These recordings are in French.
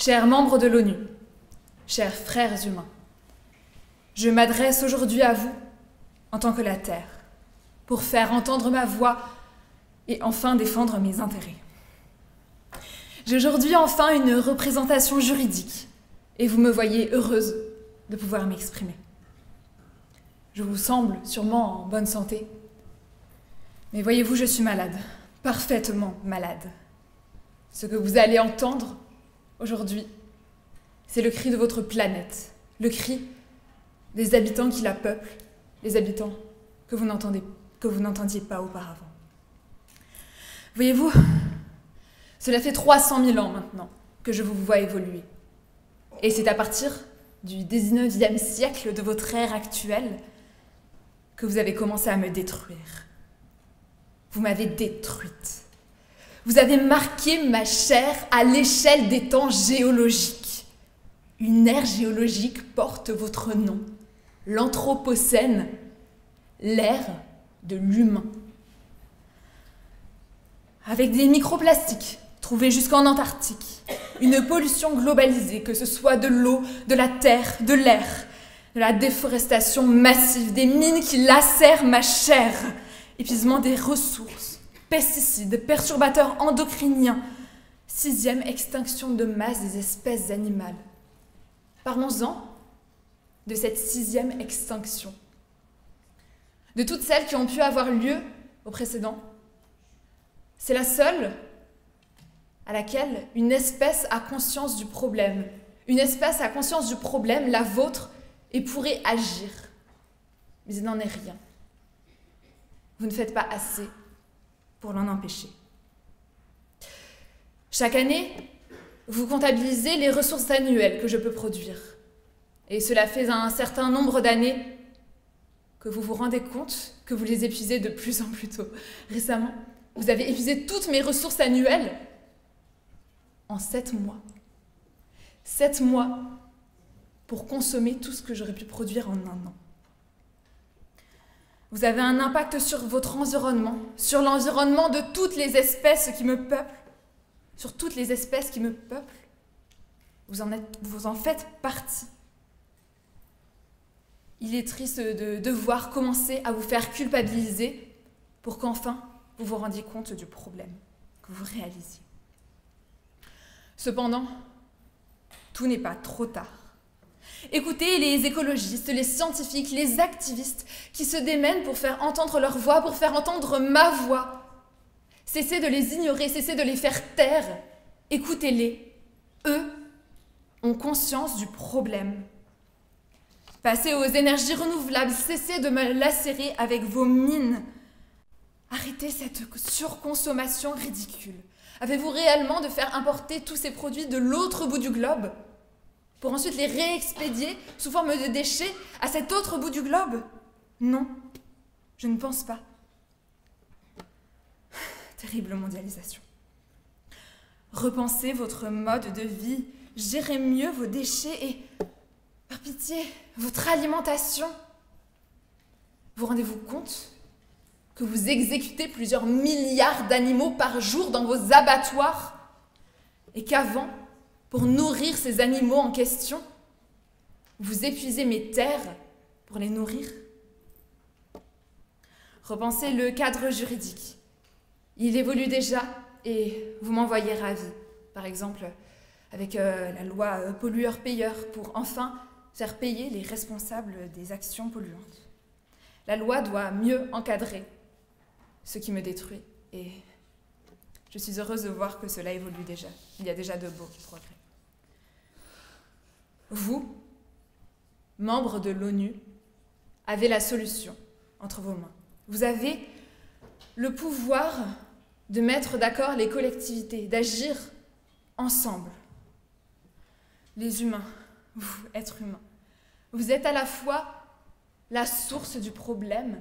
Chers membres de l'ONU, chers frères humains, je m'adresse aujourd'hui à vous en tant que la Terre, pour faire entendre ma voix et enfin défendre mes intérêts. J'ai aujourd'hui enfin une représentation juridique et vous me voyez heureuse de pouvoir m'exprimer. Je vous semble sûrement en bonne santé, mais voyez-vous, je suis malade, parfaitement malade. Ce que vous allez entendre aujourd'hui, c'est le cri de votre planète, le cri des habitants qui la peuplent, les habitants que vous n'entendiez pas auparavant. Voyez-vous, cela fait 300 000 ans maintenant que je vous vois évoluer. Et c'est à partir du 19e siècle de votre ère actuelle que vous avez commencé à me détruire. Vous m'avez détruite. Vous avez marqué ma chair à l'échelle des temps géologiques. Une ère géologique porte votre nom, l'Anthropocène, l'ère de l'humain. Avec des microplastiques trouvés jusqu'en Antarctique, une pollution globalisée, que ce soit de l'eau, de la terre, de l'air, de la déforestation massive, des mines qui lacèrent ma chair, épuisement des ressources, pesticides, perturbateurs endocriniens, 6e extinction de masse des espèces animales. Parlons-en de cette 6e extinction. De toutes celles qui ont pu avoir lieu au précédent, c'est la seule à laquelle une espèce a conscience du problème. Une espèce a conscience du problème, la vôtre, et pourrait agir. Mais il n'en est rien. Vous ne faites pas assez pour l'en empêcher. Chaque année, vous comptabilisez les ressources annuelles que je peux produire. Et cela fait un certain nombre d'années que vous vous rendez compte que vous les épuisez de plus en plus tôt. Récemment, vous avez épuisé toutes mes ressources annuelles en 7 mois. 7 mois pour consommer tout ce que j'aurais pu produire en un an. Vous avez un impact sur votre environnement, sur l'environnement de toutes les espèces qui me peuplent, sur toutes les espèces qui me peuplent. Vous en faites partie. Il est triste de devoir commencer à vous faire culpabiliser pour qu'enfin vous vous rendiez compte du problème, que vous réalisiez. Cependant, tout n'est pas trop tard. Écoutez les écologistes, les scientifiques, les activistes qui se démènent pour faire entendre leur voix, pour faire entendre ma voix. Cessez de les ignorer, cessez de les faire taire. Écoutez-les. Eux ont conscience du problème. Passez aux énergies renouvelables, cessez de me lacérer avec vos mines. Arrêtez cette surconsommation ridicule. Avez-vous réellement de faire importer tous ces produits de l'autre bout du globe pour ensuite les réexpédier sous forme de déchets à cet autre bout du globe? Non, je ne pense pas. Terrible mondialisation. Repensez votre mode de vie, gérez mieux vos déchets et, par pitié, votre alimentation. Vous rendez-vous compte que vous exécutez plusieurs milliards d'animaux par jour dans vos abattoirs et qu'avant, pour nourrir ces animaux en question, vous épuisez mes terres pour les nourrir? Repensez le cadre juridique. Il évolue déjà et vous m'en voyez ravie. Par exemple, avec la loi pollueur-payeur pour enfin faire payer les responsables des actions polluantes. La loi doit mieux encadrer ce qui me détruit et je suis heureuse de voir que cela évolue déjà. Il y a déjà de beaux progrès. Vous, membres de l'ONU, avez la solution entre vos mains. Vous avez le pouvoir de mettre d'accord les collectivités, d'agir ensemble. Les humains, vous, êtres humains, vous êtes à la fois la source du problème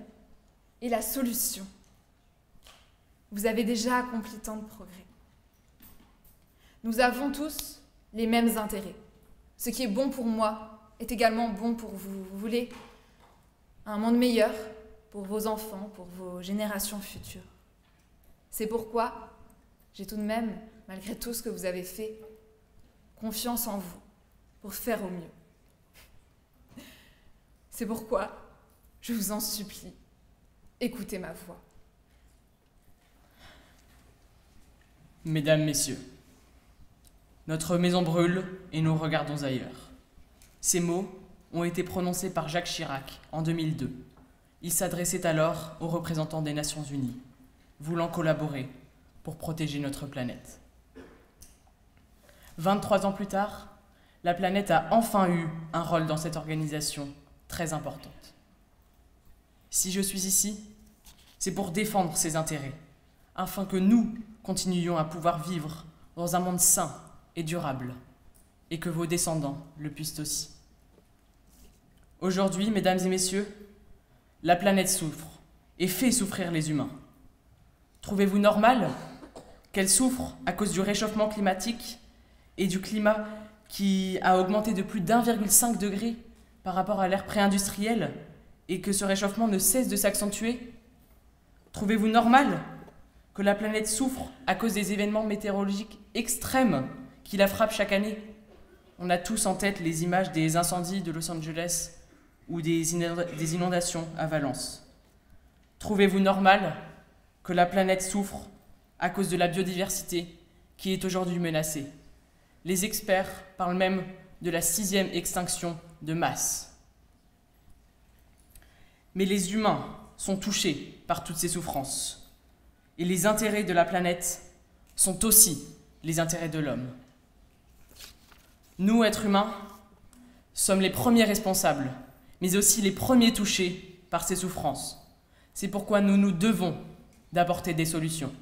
et la solution. Vous avez déjà accompli tant de progrès. Nous avons tous les mêmes intérêts. Ce qui est bon pour moi est également bon pour vous. Vous voulez un monde meilleur pour vos enfants, pour vos générations futures. C'est pourquoi j'ai tout de même, malgré tout ce que vous avez fait, confiance en vous, pour faire au mieux. C'est pourquoi, je vous en supplie, écoutez ma voix. Mesdames, Messieurs, notre maison brûle et nous regardons ailleurs. Ces mots ont été prononcés par Jacques Chirac en 2002. Il s'adressait alors aux représentants des Nations Unies, voulant collaborer pour protéger notre planète. 23 ans plus tard, la planète a enfin eu un rôle dans cette organisation très importante. Si je suis ici, c'est pour défendre ses intérêts, afin que nous continuions à pouvoir vivre dans un monde sain et durable, et que vos descendants le puissent aussi. Aujourd'hui, mesdames et messieurs, la planète souffre et fait souffrir les humains. Trouvez-vous normal qu'elle souffre à cause du réchauffement climatique et du climat qui a augmenté de plus d'1,5 degré par rapport à l'ère pré-industrielle et que ce réchauffement ne cesse de s'accentuer? Trouvez-vous normal que la planète souffre à cause des événements météorologiques extrêmes qui la frappent chaque année? On a tous en tête les images des incendies de Los Angeles ou des inondations à Valence. Trouvez-vous normal que la planète souffre à cause de la biodiversité qui est aujourd'hui menacée? Les experts parlent même de la 6e extinction de masse. Mais les humains sont touchés par toutes ces souffrances. Et les intérêts de la planète sont aussi les intérêts de l'homme. Nous, êtres humains, sommes les premiers responsables, mais aussi les premiers touchés par ces souffrances. C'est pourquoi nous nous devons d'apporter des solutions.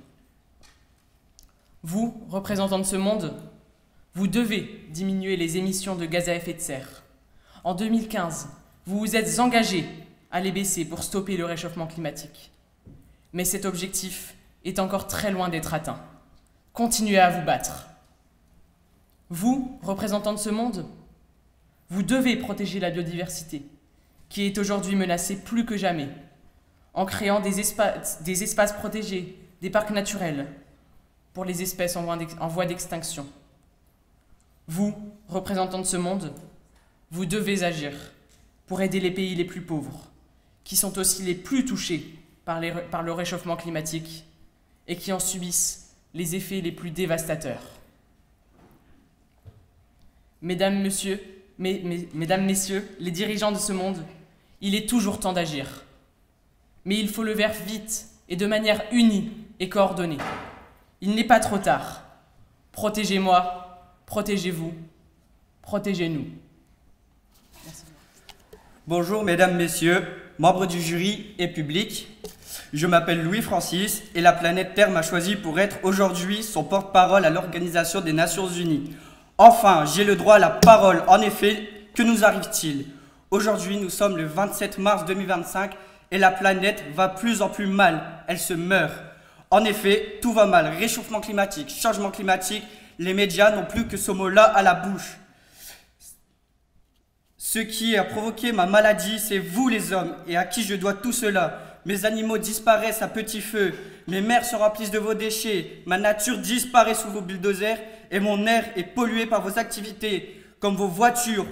Vous, représentants de ce monde, vous devez diminuer les émissions de gaz à effet de serre. En 2015, vous vous êtes engagés à les baisser pour stopper le réchauffement climatique. Mais cet objectif est encore très loin d'être atteint. Continuez à vous battre. Vous, représentants de ce monde, vous devez protéger la biodiversité, qui est aujourd'hui menacée plus que jamais, en créant des espaces protégés, des parcs naturels, pour les espèces en voie d'extinction. Vous, représentants de ce monde, vous devez agir pour aider les pays les plus pauvres, qui sont aussi les plus touchés par le réchauffement climatique et qui en subissent les effets les plus dévastateurs. Mesdames, Messieurs, les dirigeants de ce monde, il est toujours temps d'agir. Mais il faut le faire vite et de manière unie et coordonnée. Il n'est pas trop tard. Protégez-moi, protégez-vous, protégez-nous. Merci. Bonjour mesdames, messieurs, membres du jury et public. Je m'appelle Louis-Francis et la planète Terre m'a choisi pour être aujourd'hui son porte-parole à l'Organisation des Nations Unies. Enfin, j'ai le droit à la parole. En effet, que nous arrive-t-il? Aujourd'hui, nous sommes le 27 mars 2025 et la planète va plus en plus mal. Elle se meurt. En effet, tout va mal. Réchauffement climatique, changement climatique, les médias n'ont plus que ce mot-là à la bouche. Ce qui a provoqué ma maladie, c'est vous les hommes, et à qui je dois tout cela. Mes animaux disparaissent à petit feu, mes mers se remplissent de vos déchets, ma nature disparaît sous vos bulldozers, et mon air est pollué par vos activités, comme vos voitures.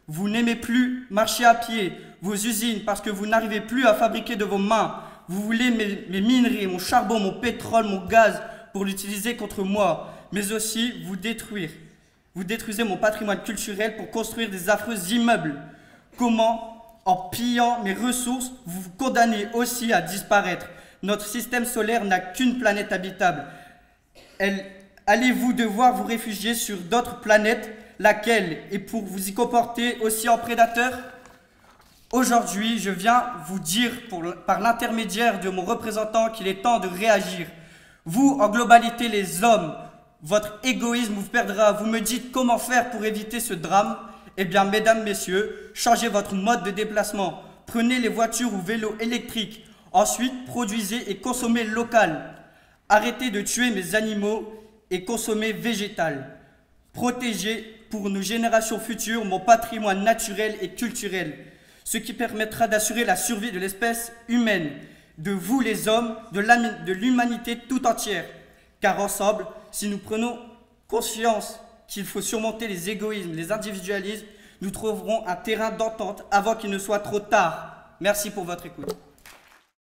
Vous n'aimez plus marcher à pied, vos usines, parce que vous n'arrivez plus à fabriquer de vos mains. Vous voulez mes minerais, mon charbon, mon pétrole, mon gaz, pour l'utiliser contre moi, mais aussi vous détruire. Vous détruisez mon patrimoine culturel pour construire des affreux immeubles. Comment, en pillant mes ressources, vous vous condamnez aussi à disparaître? Notre système solaire n'a qu'une planète habitable. Allez-vous devoir vous réfugier sur d'autres planètes, laquelle, et pour vous y comporter aussi en prédateur? Aujourd'hui, je viens vous dire par l'intermédiaire de mon représentant qu'il est temps de réagir. Vous, en globalité, les hommes, votre égoïsme vous perdra. Vous me dites comment faire pour éviter ce drame? Eh bien, mesdames, messieurs, changez votre mode de déplacement. Prenez les voitures ou vélos électriques. Ensuite, produisez et consommez local. Arrêtez de tuer mes animaux et consommez végétal. Protégez pour nos générations futures mon patrimoine naturel et culturel, ce qui permettra d'assurer la survie de l'espèce humaine, de vous les hommes, de l'humanité tout entière. Car ensemble, si nous prenons conscience qu'il faut surmonter les égoïsmes, les individualismes, nous trouverons un terrain d'entente avant qu'il ne soit trop tard. Merci pour votre écoute.